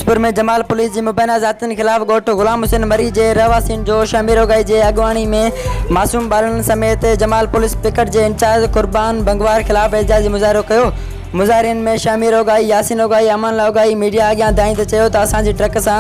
फिरोजपुर में जमाल पुलिस जी मुबैना ज़ातियुनि खिलाफ़ ॻोठ ग़ुलाम हुसैन मरी जे रहवासियुनि जो शमीर ओगाई जे अॻुवाणी में मासूम ॿारनि समेत जमाल पुलिस पिकट जे इंचार्ज कुर्बान बंगवार खिलाफ़ एजाज़ी मुज़ाहिरो कयो। मुज़ाहिरीन में शमीर ओगाई, यासीन ओगाई, अमान ओगाई मीडिया अॻियां दाईं त चयो त असांजी ट्रक सां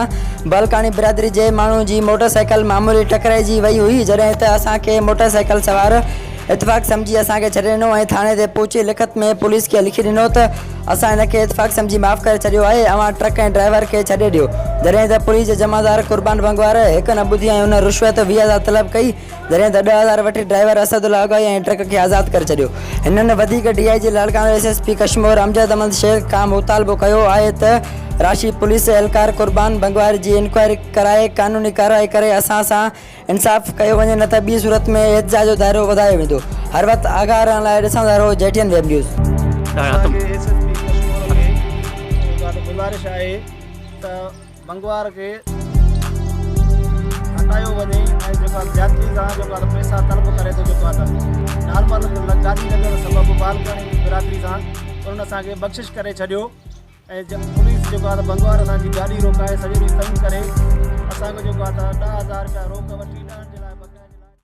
बलकानी बिरादरी जे माण्हू जी मोटरसाइकिल मामूली टकराइजी वई हुई, जॾहिं त असांखे मोटरसाइकिल सवार इतफ़ाक़ सम्झी असांखे छॾे ॾिनो ऐं थाणे ते पहुची लिखत में पुलिस खे लिखी ॾिनो त असां हिनखे इतफ़ाक़ सम्झी माफ़ करे छॾियो आहे, अवां ट्रक ऐं ड्राइवर खे छॾे ॾियो। जॾहिं त पुलिस जे जमादार कुर्बान बंगवार हिकु न ॿुधी ऐं हुन रिश्वत 20,000 तलब कई, जॾहिं त 10,000 वठी ड्राइवर असदुल्ला ओगाई ऐं ट्रक खे आज़ादु करे छॾियो। हिननि वधीक DIG लाड़काणो SSP कश्मीर अमजद अहमद शेख खां मुतालबो कयो आहे त राशि पुलिस एहलकार कुर्बान बंगवार जी इंक्वायरी कराए कानूनी कार्रवाई करे असां सां इंसाफ़ कयो वञे, न त ॿी सूरत में एहतजाज जो दायरो वधायो वेंदो। हर वक़्त आगाह रहण लाइ ॾिसंदा रहो JTN वेब न्यूज़। गुज़ारिश आहे त बंगवार खे हटायो वञे ऐं जेका ज्यादती सां जेका पैसा तलब करे थो, जेको आहे नॉर्मल गाॾी लॻण सबबु बालकानी बिरादरी सां उन्हनि असांखे बख़्शिश करे छॾियो ऐं पुलिस जेको आहे बंगवार असांजी गाॾी रोकाए सॼो ॾींहुं तंग करे असांखे जेको आहे 10,000 रुपया रोक वठी